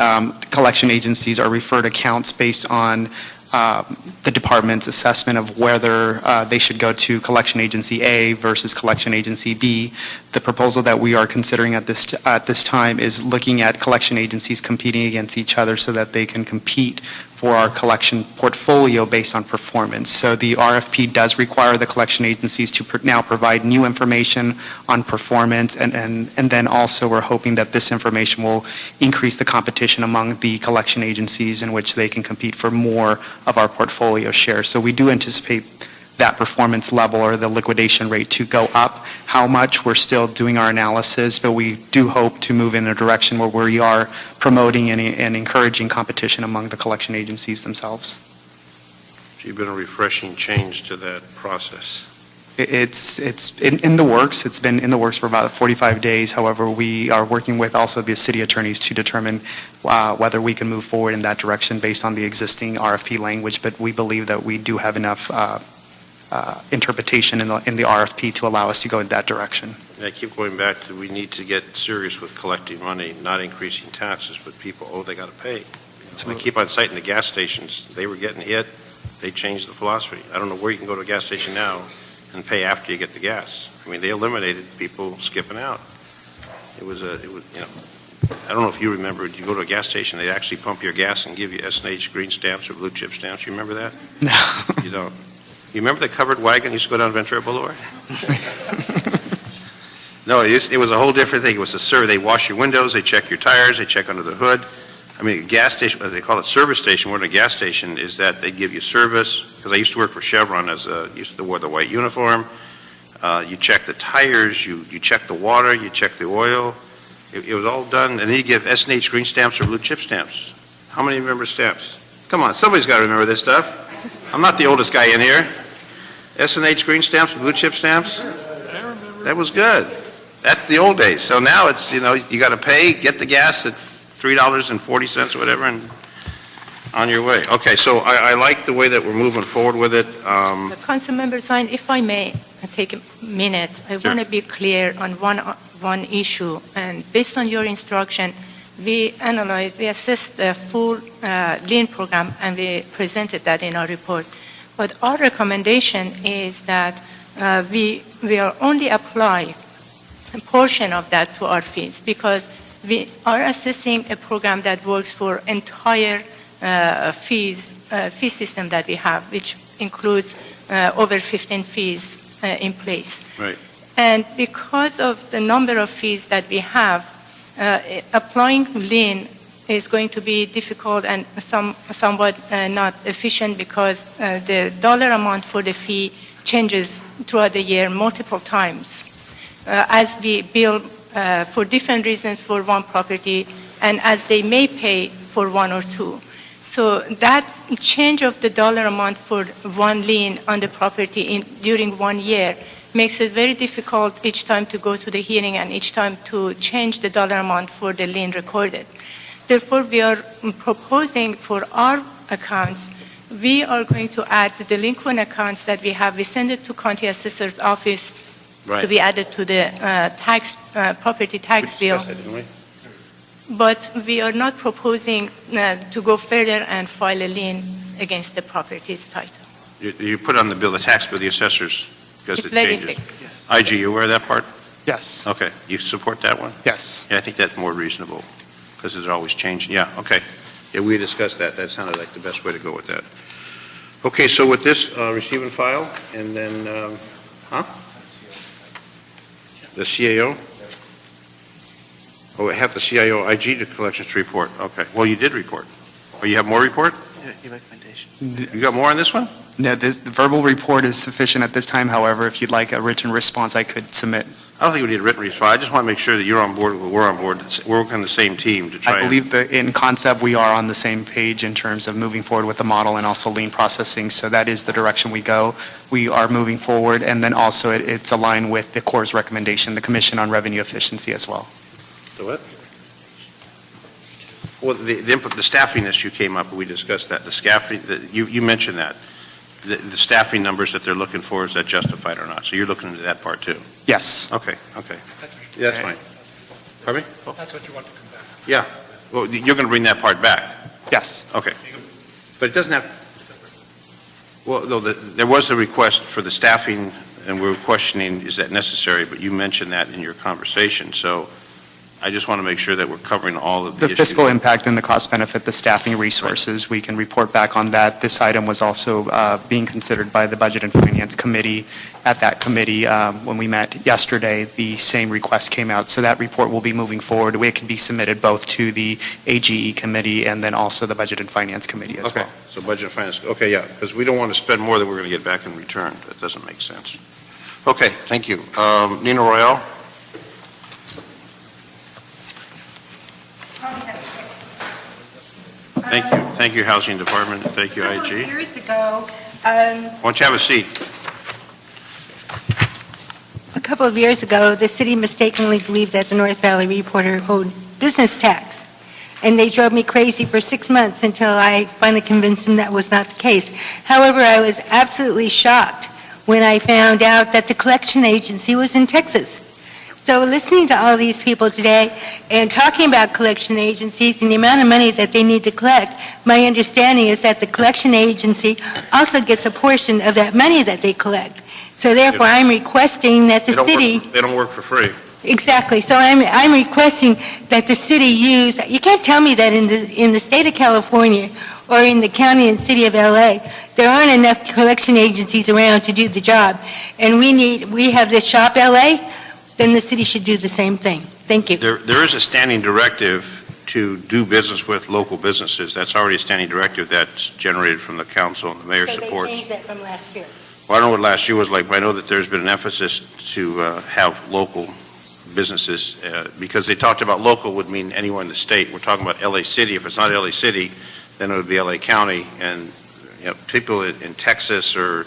collection agencies are referred accounts based on the department's assessment of whether they should go to collection agency A versus collection agency B. The proposal that we are considering at this time is looking at collection agencies competing against each other so that they can compete for our collection portfolio based on performance. So the RFP does require the collection agencies to now provide new information on performance, and then also we're hoping that this information will increase the competition among the collection agencies in which they can compete for more of our portfolio share. So we do anticipate that performance level or the liquidation rate to go up. How much, we're still doing our analysis, but we do hope to move in a direction where we are promoting and encouraging competition among the collection agencies themselves. You've been a refreshing change to that process. It's in the works. It's been in the works for about 45 days. However, we are working with also the city attorneys to determine whether we can move forward in that direction based on the existing RFP language, but we believe that we do have enough interpretation in the RFP to allow us to go in that direction. And I keep going back to, we need to get serious with collecting money, not increasing taxes, but people, they got to pay. So they keep on citing the gas stations. They were getting hit. They changed the philosophy. I don't know where you can go to a gas station now and pay after you get the gas. I mean, they eliminated people skipping out. It was, I don't know if you remember, you go to a gas station, they actually pump your gas and give you S&H green stamps or blue chip stamps. You remember that? No. You don't. You remember the covered wagon used to go down Ventura Boulevard? No, it was a whole different thing. It was a survey. They wash your windows, they check your tires, they check under the hood. I mean, a gas station, they call it service station, more than a gas station, is that they give you service. Because I used to work for Chevron used to wear the white uniform. You check the tires, you check the water, you check the oil. It was all done, and then you give S&H green stamps or blue chip stamps. How many remember stamps? Come on, somebody's got to remember this stuff. I'm not the oldest guy in here. S&H green stamps and blue chip stamps? That was good. That's the old days. So now it's, you got to pay, get the gas at $3.40 or whatever, and on your way. Okay, so I like the way that we're moving forward with it. Councilmember Sine, if I may take a minute, I want to be clear on one issue. And based on your instruction, we assessed the full Lien program, and we presented that in our report. But our recommendation is that we are only apply a portion of that to our fees, because we are assessing a program that works for entire fee system that we have, which includes over 15 fees in place. Right. And because of the number of fees that we have, applying lien is going to be difficult and somewhat not efficient, because the dollar amount for the fee changes throughout the year multiple times as we bill for different reasons for one property and as they may pay for one or two. So that change of the dollar amount for one lien on the property during 1 year makes it very difficult each time to go to the hearing and each time to change the dollar amount for the lien recorded. Therefore, we are proposing for our accounts, we are going to add the delinquent accounts that we have. We send it to county assessor's office to be added to the property tax bill. We discussed that, didn't we? But we are not proposing to go further and file a lien against the property's title. You put on the bill, the tax bill, the assessors, because It's it very changes. big. IG, you aware of that part? Yes. Okay, you support that one? Yes. Yeah, I think that's more reasonable, because it's always changing. Yeah, okay. Yeah, we discussed that. That sounded like the best way to go with that. Okay, so with this, receive and file, and then, the CAO? Oh, I have the CIO IG to collections to report. Okay, well, you did report. Oh, you have more report? Your recommendation. You got more on this one? No, the verbal report is sufficient at this time. However, if you'd like a written response, I could submit. I don't think we need a written response. I just want to make sure that you're on board, we're on board. We're working on the same team to try I and... believe that in concept, we are on the same page in terms of moving forward with the model and also lien processing. So that is the direction we go. We are moving forward, and then also it's aligned with the Corps' recommendation, the Commission on Revenue Efficiency as well. The what? Well, the staffing issue came up, we discussed that. The staffing, you mentioned that. The staffing numbers that they're looking for, is that justified or not? So you're looking into that part too? Yes. Okay. Yeah, that's fine. Pardon me? That's what you want to come back. Yeah. Well, you're going to bring that part back? Yes. Okay. But it doesn't have, well, no, there was a request for the staffing, and we were questioning, is that necessary? But you mentioned that in your conversation. So I just want to make sure that we're covering all of the The issues. fiscal impact and the cost benefit, the staffing resources, we can report back on that. This item was also being considered by the Budget and Finance Committee. At that committee, when we met yesterday, the same request came out. So that report will be moving forward. It can be submitted both to the AGE Committee and then also the Budget and Finance Committee as Okay, well. so budget and finance, okay, yeah, because we don't want to spend more than we're going to get back in return. That doesn't make sense. Okay, thank you. Nina Royale? Thank you, Housing Department, thank you, IG. Years ago, Why don't you have a seat? a couple of years ago, the city mistakenly believed that the North Valley Reporter owed business tax. And they drove me crazy for 6 months until I finally convinced them that was not the case. However, I was absolutely shocked when I found out that the collection agency was in Texas. So listening to all these people today and talking about collection agencies and the amount of money that they need to collect, my understanding is that the collection agency also gets a portion of that money that they collect. So therefore, I'm requesting that the city... They don't work for free. Exactly. So I'm requesting that the city use, you can't tell me that in the state of California or in the county and city of LA, there aren't enough collection agencies around to do the job. And we have this Shop LA, then the city should do the same thing. Thank you. There is a standing directive to do business with local businesses. That's already a standing directive that's generated from the council and the mayor So they supports. changed that from last year. Well, I don't know what last year was like, but I know that there's been an emphasis to have local businesses, because they talked about local would mean anywhere in the state. We're talking about LA City. If it's not LA City, then it would be LA County. And, people in Texas or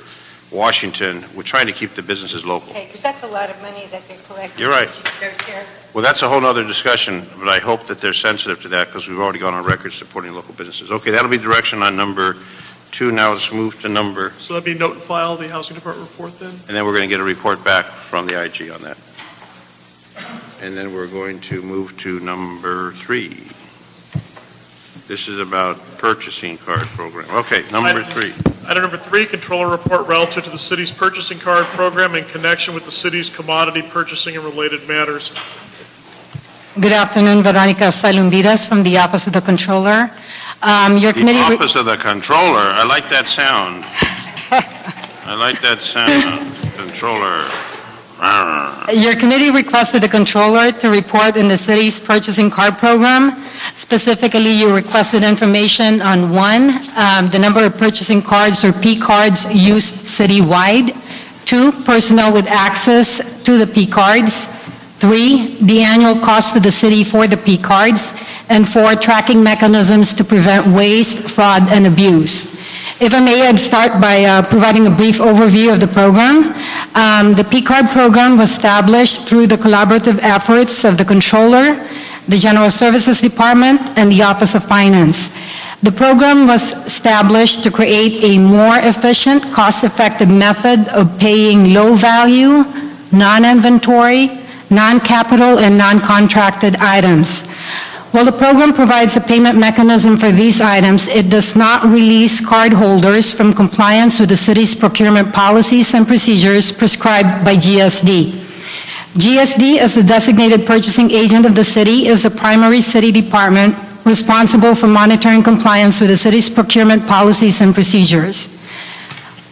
Washington, we're trying to keep the businesses local. Okay, because that's a lot of money that they're collecting. You're right. Their share. Well, that's a whole nother discussion, but I hope that they're sensitive to that because we've already gone on record supporting local businesses. Okay, that'll be direction on number 2. Now let's move to number, So that'd be note and file, the Housing Department report then? and then we're going to get a report back from the IG on that. And then we're going to move to number 3. This is about purchasing card program. Okay, number 3. Item number 3, controller report relative to the city's purchasing card program in connection with the city's commodity purchasing and related matters. Good afternoon, Veronica Salumbiras from the Office of the Controller. Your The committee... Office of the Controller, I like that sound. I like that sound, Controller. Your committee requested the controller to report in the city's purchasing card program. Specifically, you requested information on 1, the number of purchasing cards or P cards used citywide, 2, personnel with access to the P cards, 3, the annual cost to the city for the P cards, and 4, tracking mechanisms to prevent waste, fraud, and abuse. If I may, I'd start by providing a brief overview of the program. The P-Card program was established through the collaborative efforts of the Controller, the General Services Department, and the Office of Finance. The program was established to create a more efficient, cost-effective method of paying low-value, non-inventory, non-capital, and non-contracted items. While the program provides a payment mechanism for these items, it does not release cardholders from compliance with the city's procurement policies and procedures prescribed by GSD. GSD, as the designated purchasing agent of the city, is the primary city department responsible for monitoring compliance with the city's procurement policies and procedures.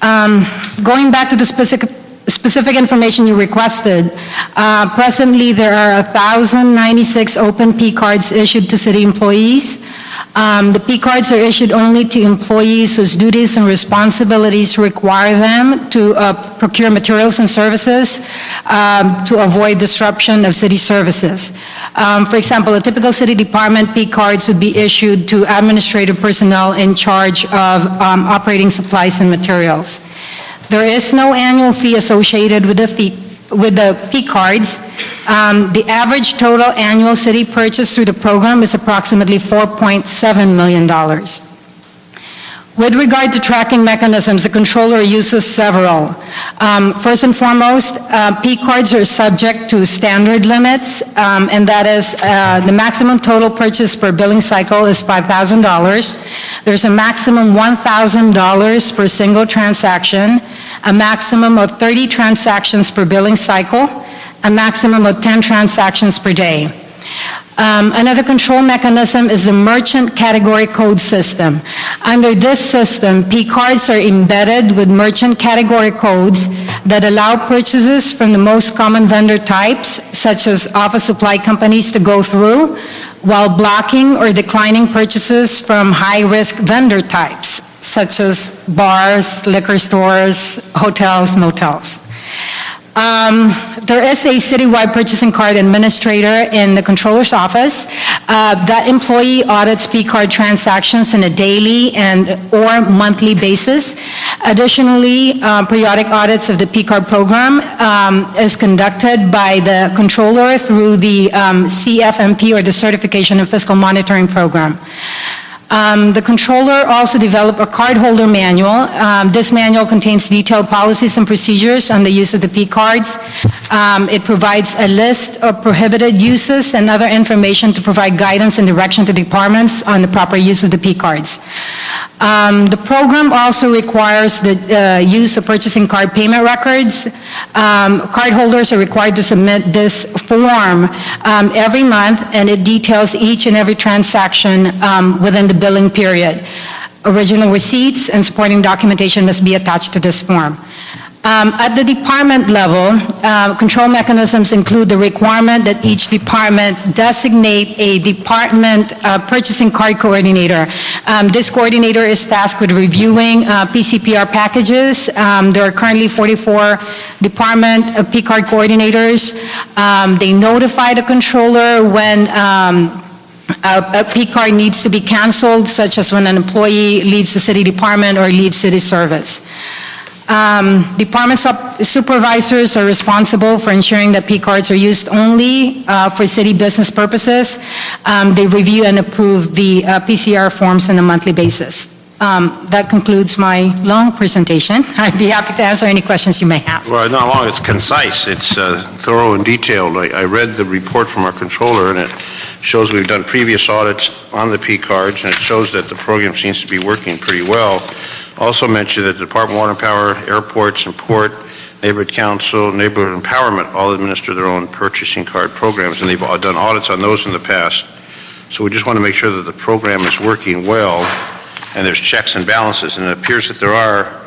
Going back to the specific information you requested, presently there are 1,096 open P cards issued to city employees. The P cards are issued only to employees whose duties and responsibilities require them to procure materials and services to avoid disruption of city services. For example, a typical city department P cards would be issued to administrative personnel in charge of operating supplies and materials. There is no annual fee associated with the P cards. The average total annual city purchase through the program is approximately $4.7 million. With regard to tracking mechanisms, the controller uses several. First and foremost, P cards are subject to standard limits, and that is the maximum total purchase per billing cycle is $5,000. There's a maximum $1,000 per single transaction, a maximum of 30 transactions per billing cycle, a maximum of 10 transactions per day. Another control mechanism is the merchant category code system. Under this system, P cards are embedded with merchant category codes that allow purchases from the most common vendor types, such as office supply companies, to go through, while blocking or declining purchases from high-risk vendor types, such as bars, liquor stores, hotels, motels. There is a citywide purchasing card administrator in the controller's office. That employee audits P-card transactions on a daily or monthly basis. Additionally, periodic audits of the P-card program is conducted by the controller through the CFMP, or the Certification and Fiscal Monitoring Program. The controller also developed a cardholder manual. This manual contains detailed policies and procedures on the use of the P-cards. It provides a list of prohibited uses and other information to provide guidance and direction to departments on the proper use of the P-cards. The program also requires the use of purchasing card payment records. Cardholders are required to submit this form every month, and it details each and every transaction within the billing period. Original receipts and supporting documentation must be attached to this form. At the department level, control mechanisms include the requirement that each department designate a department purchasing card coordinator. This coordinator is tasked with reviewing PCPR packages. There are currently 44 department P-card coordinators. They notify the controller when a P-card needs to be canceled, such as when an employee leaves the city department or leaves city service. Department supervisors are responsible for ensuring that P-cards are used only for city business purposes. They review and approve the PCR forms on a monthly basis. That concludes my long presentation. I'd be happy to answer any questions you may have. Well, not long, it's concise, it's thorough and detailed. I read the report from our controller, and it shows we've done previous audits on the P-cards, and it shows that the program seems to be working pretty well. Also mentioned that the Department of Water and Power, airports and port, neighborhood council, neighborhood empowerment all administer their own purchasing card programs, and they've all done audits on those in the past. So we just want to make sure that the program is working well, and there's checks and balances, and it appears that there are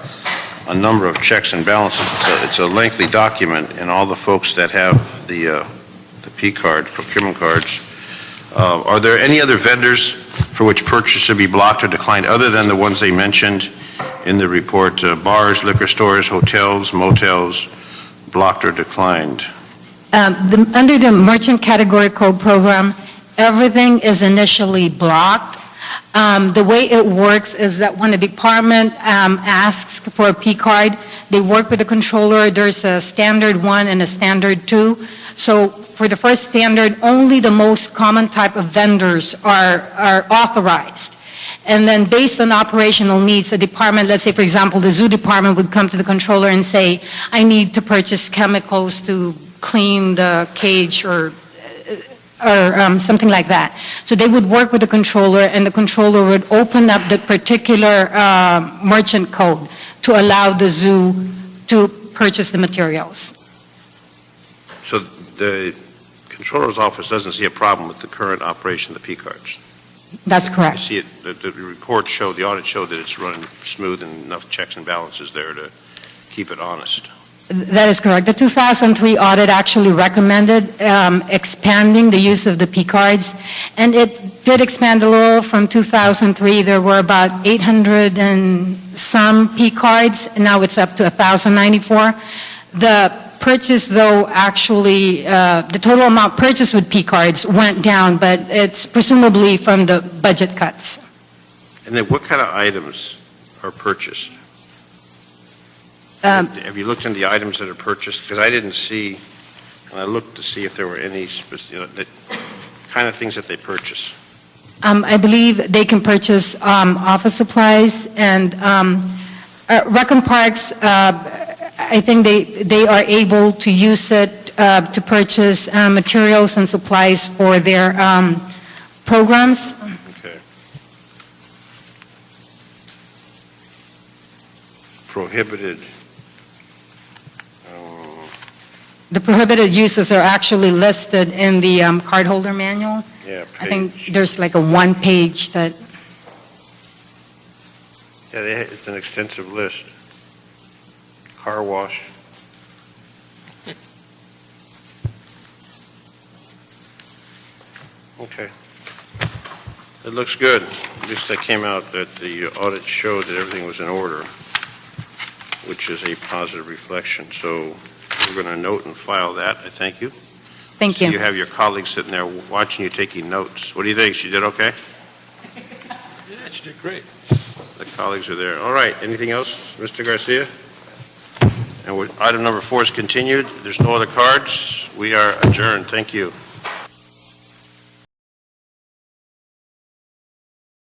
a number of checks and balances. It's a lengthy document, and all the folks that have the P-card, procurement cards. Are there any other vendors for which purchase should be blocked or declined other than the ones they mentioned in the report? Bars, liquor stores, hotels, motels, blocked or declined? Under the merchant category code program, everything is initially blocked. The way it works is that when a department asks for a P-card, they work with the controller. There's a standard 1 and a standard 2. So for the first standard, only the most common type of vendors are authorized. And then based on operational needs, a department, let's say, for example, the zoo department would come to the controller and say, I need to purchase chemicals to clean the cage or something like that. So they would work with the controller, and the controller would open up the particular merchant code to allow the zoo to purchase the materials. So the controller's office doesn't see a problem with the current operation of the P-cards? That's I correct. see it, the report showed, the audit showed that it's running smooth and enough checks and balances there to keep it honest. That is correct. The 2003 audit actually recommended expanding the use of the P-cards, and it did expand a little. From 2003, there were about 800 and some P-cards, and now it's up to 1,094. The purchase, though, actually, the total amount purchased with P-cards went down, but it's presumably from the budget cuts. And then what kind of items are purchased? Have you looked into the items that are purchased? Because I didn't see, and I looked to see if there were any the kind of things that they purchase. I believe they can purchase office supplies, and Rec and Parks, I think they are able to use it to purchase materials and supplies for their programs. Okay. Prohibited. the prohibited uses are actually listed in the cardholder manual. Yeah, I think page. there's like a one-page that, Yeah, it's an extensive list. Car wash. Okay. It looks good. At least that came out that the audit showed that everything was in order, which is a positive reflection. So we're going to note and file that. I thank you. thank So you. you have your colleagues sitting there watching you taking notes. What do you think? She did okay? Yeah, she did great. The colleagues are there. All right, anything else, Mr. Garcia? And item number 4 is continued. There's no other cards. We are adjourned. Thank you.